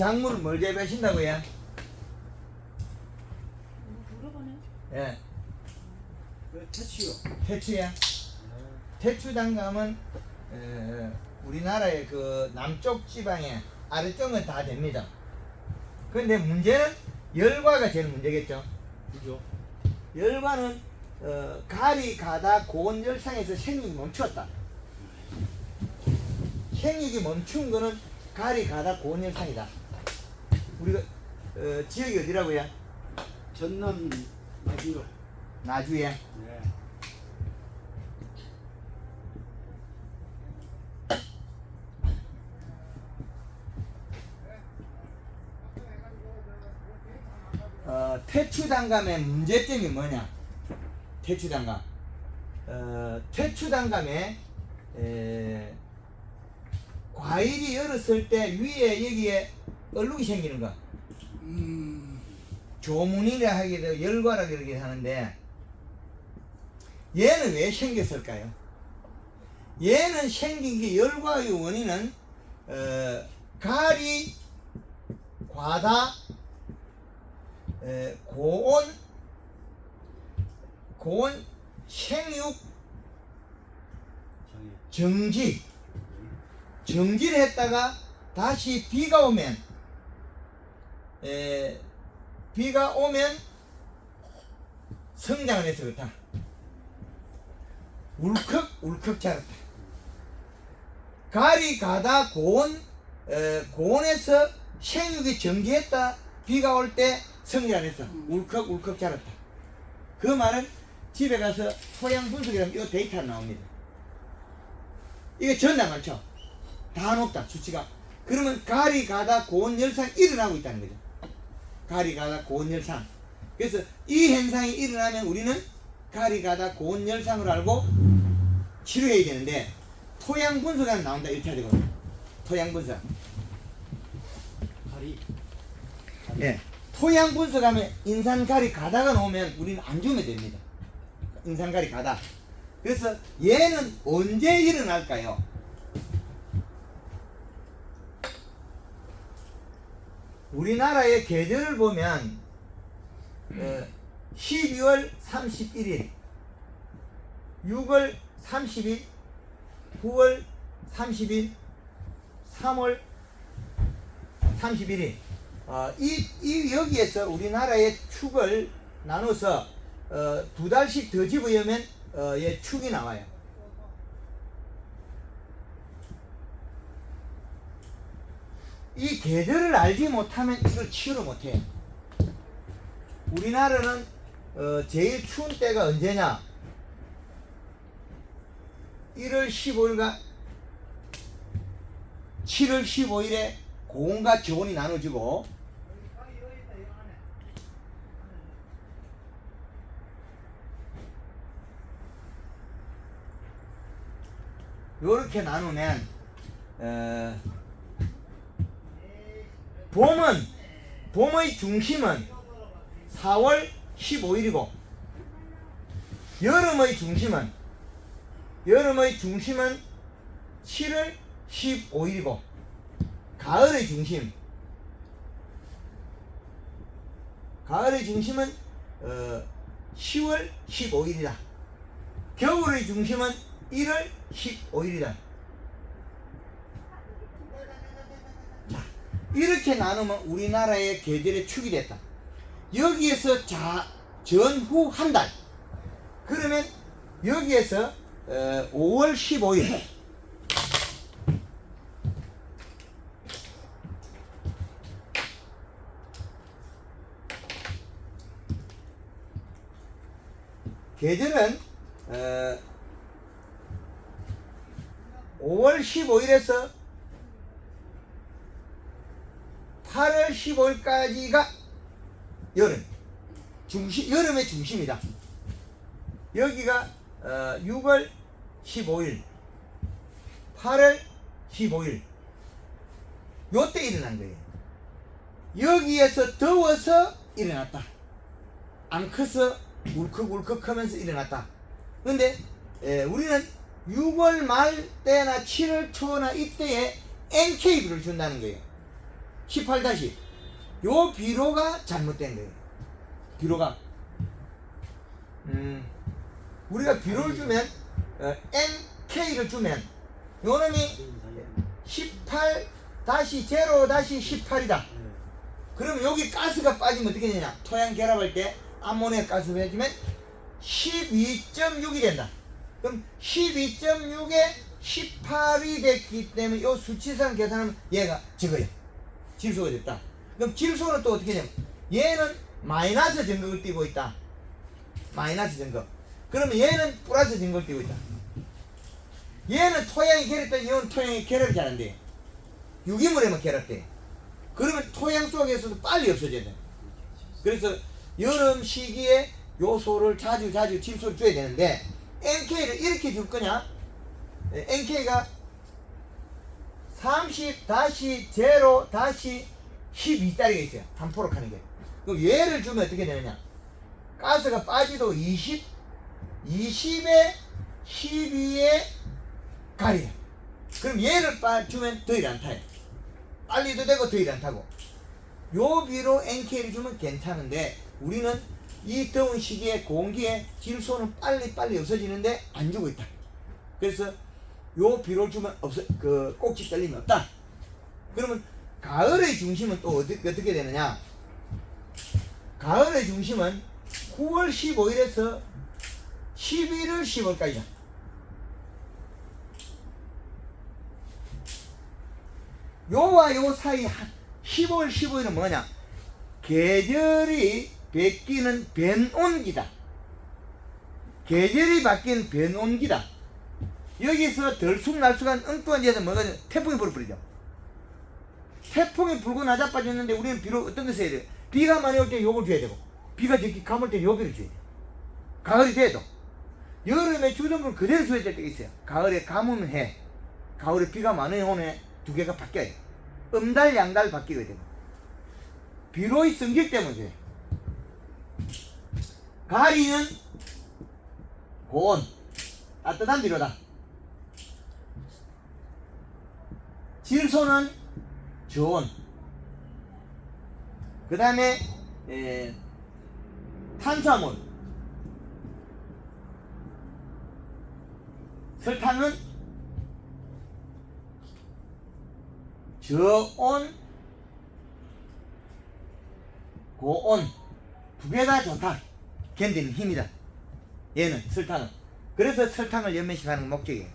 작물을 뭘 재배하신다고요? 물어보네. 예, 퇴치요. 태추야. 태추 단감은 우리나라의 그 남쪽 지방에 아래쪽은 다 됩니다. 그런데 문제는 열과가 제일 문제겠죠. 그죠? 열과는 가리, 가다, 고온 열상에서 생육이 멈추었다. 생육이 멈춘 거는 가리, 가다, 고온 열상이다. 우리가 지역이 어디라고요? 전남 나주로. 나주에. 네. 태추단감의 문제점이 뭐냐? 태추단감. 태추단감에 과일이 열었을 때 위에 여기에 얼룩이 생기는 거. 조문이라 하기도 열과라 그러긴 하는데 얘는 왜 생겼을까요? 얘는 생긴 게 열과의 원인은 가리, 과다, 고온, 생육, 정지를 했다가 다시 비가 오면 성장을 해서 그렇다. 울컥 자랐다. 가리, 가다, 고온에서 생육이 정지했다. 비가 올 때 성장을 했어. 울컥 자랐다. 그 말은 집에 가서 토양 분석이라면 이 데이터가 나옵니다. 이게 전다 많죠? 다 높다, 수치가. 그러면 가리, 가다, 고온 열상이 일어나고 있다는 거죠. 가리, 가다, 고온 열상. 그래서 이 현상이 일어나면 우리는 가리, 가다, 고온 열상을 알고 치료해야 되는데 토양 분석이 나온다 이렇게 해야 되거든요. 토양 분석. 가리. 예. 토양 분석하면 인산가리 가다가 나오면 우리는 안 주면 됩니다. 인산가리 가다. 그래서 얘는 언제 일어날까요? 우리나라의 계절을 보면 12월 31일, 6월 30일, 9월 30일, 3월 31일. 여기에서 우리나라의 축을 나눠서 2달씩 더 집어넣으면 얘 축이 나와요. 이 계절을 알지 못하면 이걸 치유를 못해요. 우리나라는 제일 추운 때가 언제냐? 1월 15일과 7월 15일에 고온과 저온이 나눠지고 요렇게 나누면 봄의 중심은 4월 15일이고 여름의 중심은 7월 15일이고 가을의 중심은 10월 15일이다. 겨울의 중심은 1월 15일이다. 자, 이렇게 나누면 우리나라의 계절의 축이 됐다. 여기에서 전후 한 달. 그러면 여기에서 5월 15일. 계절은 5월 15일에서 8월 15일까지가 여름의 중심이다. 여기가 6월 15일, 8월 15일 요때 일어난 거예요. 여기에서 더워서 일어났다. 안 커서 울컥울컥 하면서 일어났다. 근데 우리는 6월 말 때나 7월 초나 이때에 NKB를 준다는 거예요. 18 다시 요 비로가 잘못된 거예요. 비로가 우리가 비로를 주면 NK를 주면 요 놈이 18-0-18이다. 그러면 여기 가스가 빠지면 어떻게 되냐? 토양 결합할 때 암모니아 가스 빠지면 12.6이 된다. 그럼 12.6에 18이 됐기 때문에 이 수치상 계산하면 얘가 적어요. 질소가 됐다. 그럼 질소는 또 어떻게 되냐면 얘는 마이너스 전극을 띠고 있다. 마이너스 전극. 그러면 얘는 플러스 전극을 띠고 있다. 얘는 토양이 결합돼. 얘는 토양이 결합이 잘 안 돼. 유기물에만 결합돼. 그러면 토양 속에서도 빨리 없어져야 돼. 그래서 여름 시기에 요소를 자주 질소를 줘야 되는데 NK를 이렇게 줄 거냐? NK가 30-0-12짜리가 있어요. 한포록 하는 게. 그럼 얘를 주면 어떻게 되느냐? 가스가 빠지도 20, 20에 12에 가리요. 그럼 얘를 주면 더일 안 타요. 빨리도 되고 더일 안 타고. 요 비로 NK를 주면 괜찮은데 우리는 이 더운 시기에 공기에 질소는 빨리 없어지는데 안 주고 있다. 그래서 요 비료를 주면 꼭지 떨림이 없다. 그러면 가을의 중심은 또 어떻게 되느냐? 가을의 중심은 9월 15일에서 11월 10월까지다. 요와 요 사이 10월 15일은 뭐냐? 계절이 바뀌는 변온기다. 계절이 바뀐 변온기다. 여기서 들쑥날쑥한 엉뚱한 데서 뭐가 태풍이 불어버리죠. 태풍이 불고 나자빠졌는데 우리는 비로 어떤 거 써야 돼요? 비가 많이 올 때 요걸 줘야 되고 비가 적게 가물 때 요비를 줘야 돼요. 가을이 돼도 여름에 주던 걸 그대로 줘야 될 때가 있어요. 가을에 가뭄 해, 가을에 비가 많이 오네. 두 개가 바뀌어요. 음달 양달 바뀌게 되고 비로의 성질 때문에 가리는 고온 따뜻한 비로다. 질소는 저온. 그 다음에 탄수화물, 설탕은 저온, 고온 두 개 다 좋다. 견디는 힘이다. 얘는 설탕은. 그래서 설탕을 연면식 하는 목적이에요.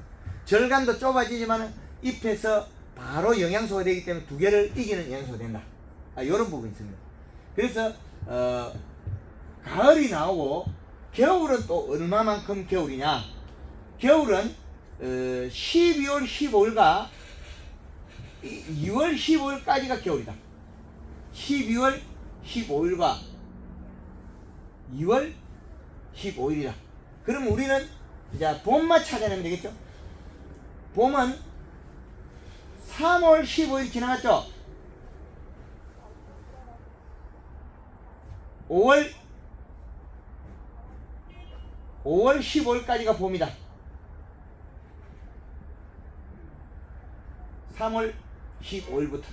절간도 좁아지지만 잎에서 바로 영양소가 되기 때문에 두 개를 이기는 영양소가 된다. 이런 부분이 있습니다. 그래서 가을이 나오고 겨울은 또 얼마만큼 겨울이냐? 겨울은 12월 15일과 2월 15일까지가 겨울이다. 12월 15일과 2월 15일이다. 그럼 우리는 이제 봄만 찾아내면 되겠죠? 봄은 3월 15일 지나갔죠? 5월 15일까지가 봄이다. 3월 15일부터.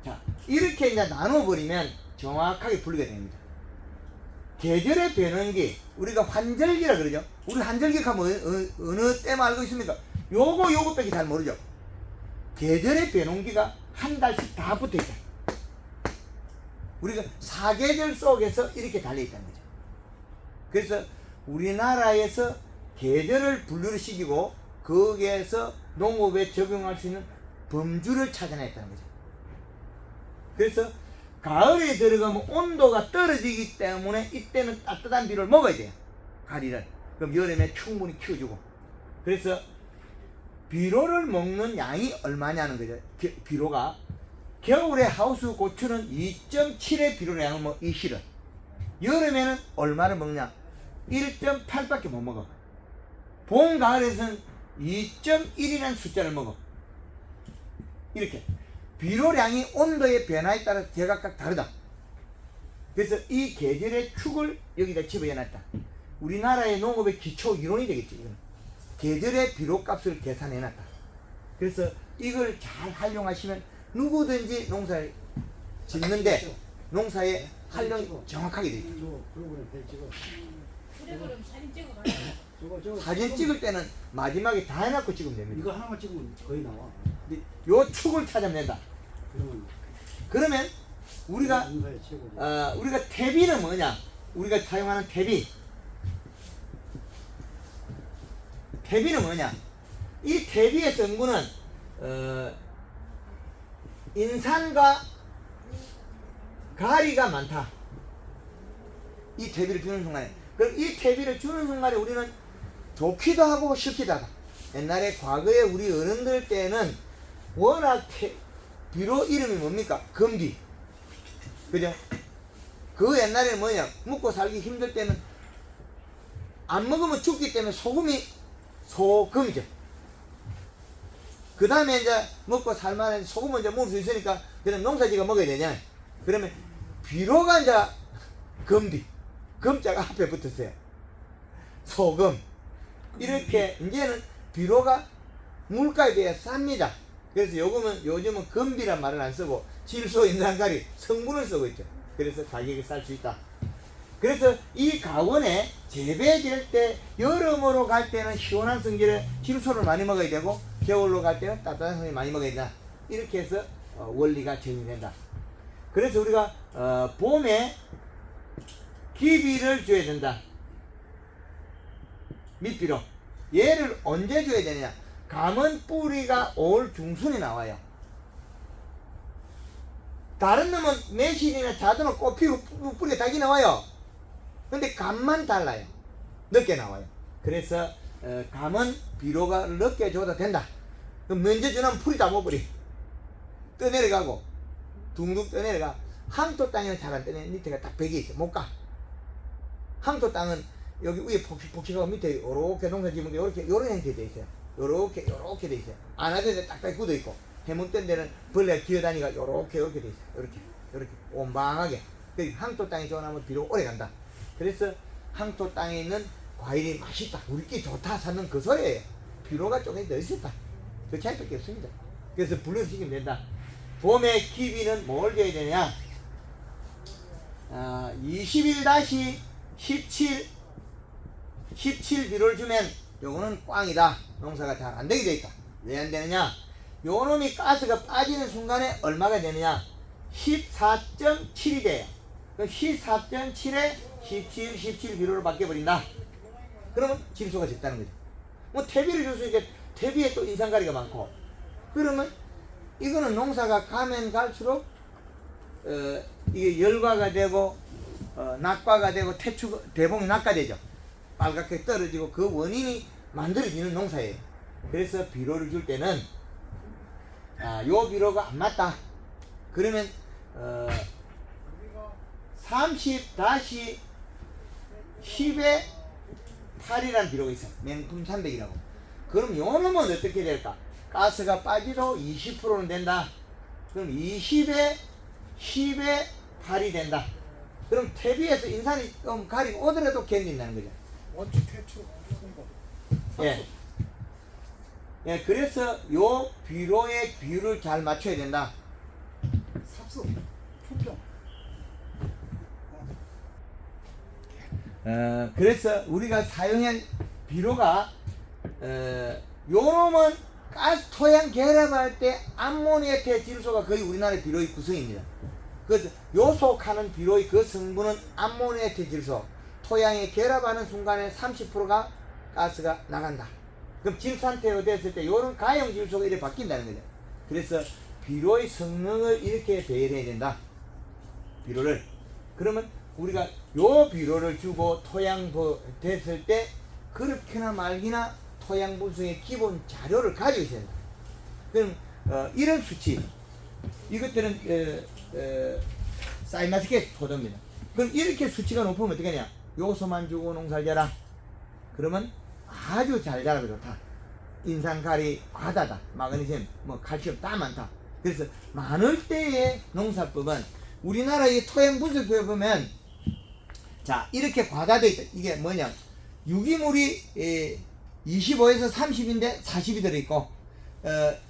자, 이렇게 이제 나눠버리면 정확하게 분리가 됩니다. 계절의 변환기, 우리가 환절기라 그러죠. 우리 환절기 하면 어느 때만 알고 있습니까? 요거밖에 잘 모르죠. 계절의 변환기가 한 달씩 다 붙어 있다. 우리가 사계절 속에서 이렇게 달려 있다는 거죠. 그래서 우리나라에서 계절을 분류를 시키고 거기에서 농업에 적용할 수 있는 범주를 찾아냈다는 거죠. 그래서 가을에 들어가면 온도가 떨어지기 때문에 이때는 따뜻한 비료를 먹어야 돼요. 가리를. 그럼 여름에 충분히 키워주고. 그래서 비료를 먹는 양이 얼마냐는 거죠. 비료가 겨울에 하우스 고추는 2.7의 비료의 양을 먹어. 이 실은 여름에는 얼마를 먹냐? 1.8밖에 못 먹어. 봄 가을에서는 2.1이라는 숫자를 먹어. 이렇게 비료량이 온도의 변화에 따라 제각각 다르다. 그래서 이 계절의 축을 여기다 집어넣었다. 우리나라의 농업의 기초 이론이 되겠죠. 이건. 계절의 비료값을 계산해놨다. 그래서 이걸 잘 활용하시면 누구든지 농사를 짓는데 농사에 활용 정확하게 돼 있다. 이거 프로그램 돼 찍어. 그래 그럼 사진 찍어봐. 저거 사진 찍을 때는 마지막에 다 해놓고 찍으면 됩니다. 이거 하나만 찍으면 거의 나와. 근데 요 축을 찾으면 된다. 그러면 우리가 농사의 최고지. 우리가 대비는 뭐냐? 우리가 사용하는 대비. 대비는 뭐냐? 이 대비의 성분은 인산과 가리가 많다. 이 대비를 주는 순간에. 그럼 이 대비를 주는 순간에 우리는 좋기도 하고 싫기도 하다. 옛날에 과거에 우리 어른들 때는 워낙 비료 이름이 뭡니까? 금비. 그죠? 그 옛날에 뭐냐? 먹고 살기 힘들 때는 안 먹으면 죽기 때문에 소금이 소금이죠. 그 다음에 이제 먹고 살만한 소금은 이제 먹을 수 있으니까 그냥 농사지가 먹어야 되냐. 그러면 비료가 이제 금비. 금자가 앞에 붙었어요. 소금. 이렇게 이제는 비료가 물가에 비해 쌉니다. 그래서 요즘은 금비란 말을 안 쓰고 질소, 인산가리 성분을 쓰고 있죠. 그래서 가격이 쌀 수 있다. 그래서 이 가원에 재배될 때 여름으로 갈 때는 시원한 성질의 질소를 많이 먹어야 되고 겨울로 갈 때는 따뜻한 성질을 많이 먹어야 된다. 이렇게 해서 원리가 정리된다. 그래서 우리가 봄에 기비를 줘야 된다. 밑비료. 얘를 언제 줘야 되느냐? 감은 뿌리가 올 중순에 나와요. 다른 놈은 매실이나 자두는 꽃피고 뿌리가 딱이 나와요. 근데 감만 달라요. 늦게 나와요. 그래서 감은 비료가 늦게 줘도 된다. 그럼 먼저 주면 풀이 다 먹어버리. 떠내려가고 둥둥 떠내려가. 항토 땅에는 잘 안 떠내. 밑에가 딱 벽이 있어. 못 가. 항토 땅은 여기 위에 폭식하고 밑에 요렇게 농사 지은 게 요렇게 요런 형태 돼 있어요. 요렇게 돼 있어요. 안 하던데 딱딱 굳어 있고 해문된 데는 벌레가 기어다니가 요렇게 돼 있어요. 요렇게 온방하게. 항토 땅에 좋아하면 비료 오래 간다. 그래서 항토 땅에 있는 과일이 맛있다. 우리끼리 좋다 사는 그 소리예요. 비료가 조금 더 있었다. 그 차이밖에 없습니다. 그래서 분류시키면 된다. 봄에 기비는 뭘 줘야 되냐? 21-17 비료를 주면 요거는 꽝이다. 농사가 잘 안 되게 돼 있다. 왜 안 되느냐? 요 놈이 가스가 빠지는 순간에 얼마가 되느냐? 14.7이 돼요. 그럼 14.7에 17 비료로 바뀌어버린다. 그러면 질소가 적다는 거죠. 뭐 퇴비를 줄 수 있게 퇴비에 또 인산가리가 많고 그러면 이거는 농사가 가면 갈수록 이게 열과가 되고 낙과가 되고 대봉이 낙과되죠. 빨갛게 떨어지고 그 원인이 만들어지는 농사예요. 그래서 비료를 줄 때는 요 비료가 안 맞다. 그러면 30-10에 8이라는 비료가 있어요. 맹품 300이라고. 그럼 요 놈은 어떻게 될까? 가스가 빠지도 20%는 된다. 그럼 20에 10에 8이 된다. 그럼 퇴비에서 인산이 좀 가리고 오더라도 견딘다는 거죠. 원칙 퇴출 예. 예, 그래서 요 비료의 비율을 잘 맞춰야 된다. 삽수 품종 그래서 우리가 사용한 비료가 요 놈은 가스 토양 결합할 때 암모니아태 질소가 거의 우리나라의 비료의 구성입니다. 그래서 요속하는 비료의 그 성분은 암모니아태 질소. 토양에 결합하는 순간에 30%가 가스가 나간다. 그럼 질 상태로 됐을 때 요런 가용 질소가 이렇게 바뀐다는 거죠. 그래서 비료의 성능을 이렇게 배열해야 된다. 비료를. 그러면 우리가 요 비료를 주고 토양 됐을 때 그렇게나 말기나 토양 분석의 기본 자료를 가지고 있어야 된다. 그럼 이런 수치 이것들은 사이마스켓 포도입니다. 그럼 이렇게 수치가 높으면 어떻게 하냐? 요소만 주고 농사를 져라. 그러면 아주 잘 자라고 좋다. 인산가리 과다다. 마그네슘, 칼슘 다 많다. 그래서 많을 때의 농사법은 우리나라의 토양 분석표에 보면 자 이렇게 과다되어 있다. 이게 뭐냐? 유기물이 25에서 30인데 40이 들어있고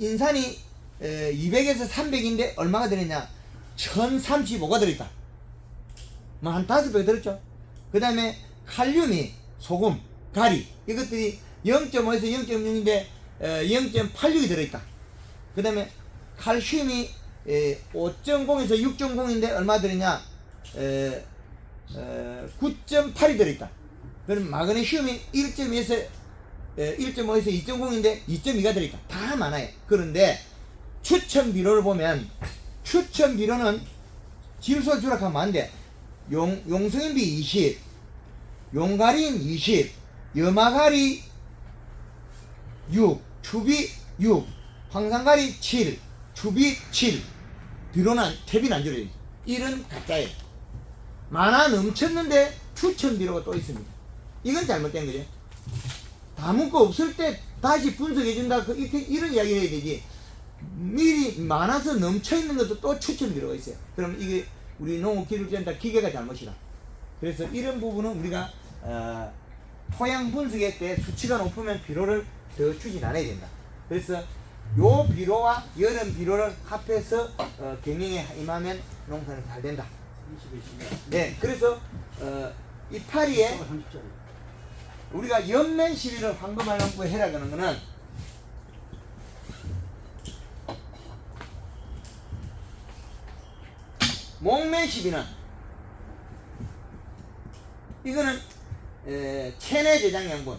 인산이 200에서 300인데 얼마가 들어있냐? 1035가 들어있다. 뭐 한 5배 들었죠. 그 다음에 칼륨이 소금, 가리 이것들이 0.5에서 0.6인데 0.86이 들어있다. 그 다음에 칼슘이 5.0에서 6.0인데 얼마 들었냐? 9.8이 들어있다. 그럼 마그네슘이 1.2에서 1.5에서 2.0인데 2.2가 들어있다. 다 많아요. 그런데 추천 비료를 보면 추천 비료는 질소 주락하면 안 돼. 용성인비 20, 용가린 20, 염화가리 6, 추비 6, 황산가리 7, 추비 7. 비료는 탭이 안 줄여요. 이런 가짜예요. 많아 넘쳤는데 추천 비료가 또 있습니다. 이건 잘못된 거죠. 남은 거 없을 때 다시 분석해준다. 이런 이야기를 해야 되지. 미리 많아서 넘쳐있는 것도 또 추천 비료가 있어요. 그럼 이게 우리 농업기술센터 기계가 잘못이다. 그래서 이런 부분은 우리가 토양 분석할 때 수치가 높으면 비료를 더 추진 않아야 된다. 그래서 요 비료와 여름 비료를 합해서 경영에 임하면 농사는 잘 된다. 30에 네, 그래서 이 파리에 30짜리. 우리가 연면 시비를 황금알랑부에 해라 그러는 거는 목면 시비는 이거는 체내 저장 양분,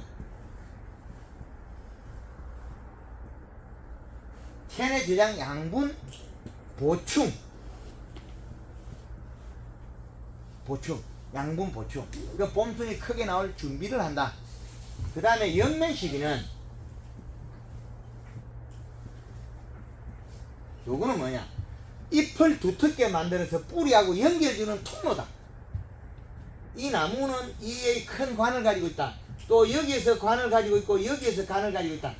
체내 저장 양분 보충, 양분 보충. 그 봄순이 크게 나올 준비를 한다. 그 다음에 연면 시비는 요거는 뭐냐? 잎을 두텁게 만들어서 뿌리하고 연결주는 통로다. 이 나무는 이에 큰 관을 가지고 있다. 또 여기에서 관을 가지고 있고 여기에서 관을 가지고 있다.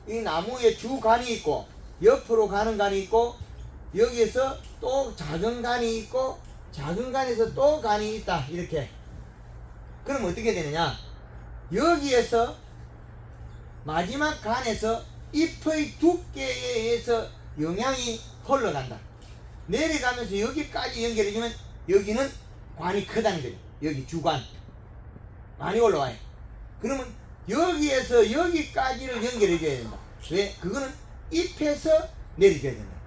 이 나무에 주관이 있고 옆으로 가는 관이 있고 여기에서 또 작은 관이 있고 작은 관에서 또 관이 있다. 이렇게. 그럼 어떻게 되느냐? 여기에서 마지막 관에서 잎의 두께에 의해서 영양이 흘러간다. 내려가면서 여기까지 연결해주면 여기는 관이 크다는 거죠. 여기 주관 많이 올라와요. 그러면 여기에서 여기까지를 연결해줘야 된다. 왜? 그거는 잎에서 내려줘야 된다.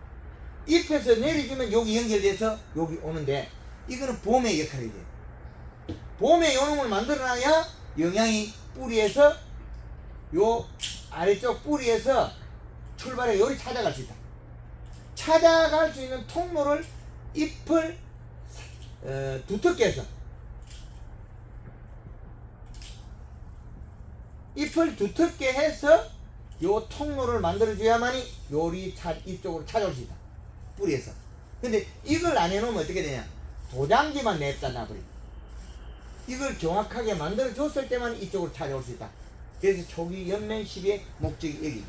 잎에서 내려주면 여기 연결돼서 여기 오는데 이거는 봄의 역할이 돼요. 봄에 요놈을 만들어놔야 영양이 뿌리에서 요 아래쪽 뿌리에서 출발해 요리 찾아갈 수 있다. 찾아갈 수 있는 통로를 잎을 두텁게 해서 요 통로를 만들어줘야만이 요리 이쪽으로 찾아올 수 있다. 뿌리에서. 근데 이걸 안 해놓으면 어떻게 되냐? 도장지만 냅다 놔버려. 이걸 정확하게 만들어줬을 때만 이쪽으로 찾아올 수 있다. 그래서 초기 연면 시비의 목적이 여기다.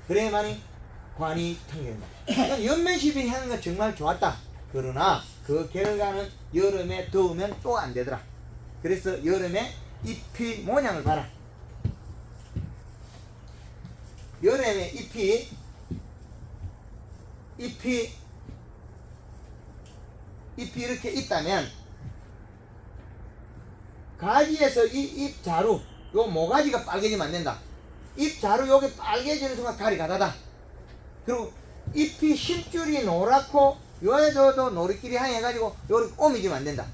그래야만이 관이 통된다. 연면 시비 하는 건 정말 좋았다. 그러나 그 결과는 여름에 더우면 또 안 되더라. 그래서 여름에 잎이 모양을 봐라. 여름에 잎이 이렇게 있다면 가지에서 이 잎 자루 요 모가지가 빨개지면 안 된다. 잎 자루 요게 빨개지는 순간 가리 가다다. 그리고 잎이 심줄이 노랗고 요에도 노리끼리 향해 가지고 요렇게 오미지면 안 된다.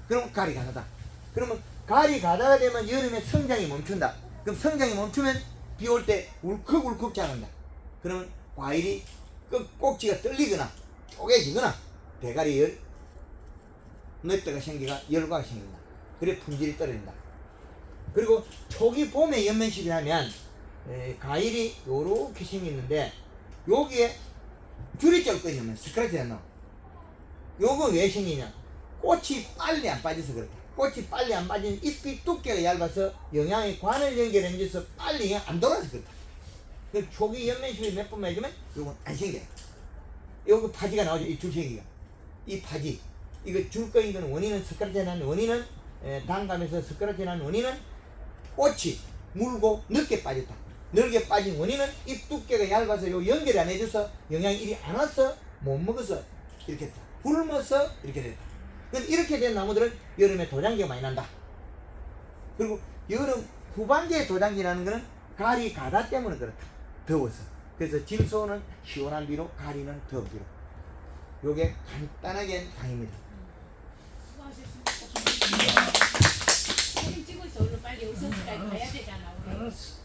그러면 가리 가다다. 그러면 가리 가다가 되면 여름에 성장이 멈춘다. 그럼 성장이 멈추면 비 올 때 울컥울컥 자란다. 그러면 과일이 꼭지가 떨리거나 쪼개지거나 대가리 넛대가 생기가 열과가 생긴다. 그래 품질이 떨어진다. 그리고 초기 봄에 연면시비 하면 과일이 요렇게 생기는데 여기에 줄이 쩔거든요. 스크래치가 나와. 요거 왜 생기냐? 꽃이 빨리 안 빠져서 그렇다. 꽃이 빨리 안 빠지는 잎이 두께가 얇아서 영양이 관을 연결해줘서 빨리 안 돌아서 그렇다. 그 초기 연면시비 몇 번만 해주면 요건 안 생겨요. 요거 파지가 나오죠. 이 줄생기가. 이 파지. 이거 줄 거인 건 원인은 스크래치 난 원인은 단감에서 스크래치 난 원인은 꽃이 물고 늦게 빠졌다. 넓게 빠진 원인은 잎 두께가 얇아서 요 연결이 안 해줘서 영양이 이리 안 와서 못 먹어서 이렇게 됐다. 굶어서 이렇게 됐다. 근데 이렇게 된 나무들은 여름에 도장기가 많이 난다. 그리고 여름 후반기에 도장기라는 거는 가리 가다 때문에 그렇다. 더워서. 그래서 진소는 시원한 비로, 가리는 더운 비로. 요게 간단하게 강의입니다. 수고하셨습니다. 사진 찍어서 얼른 빨리 의성까지 가야 되잖아. 우리. 알았어.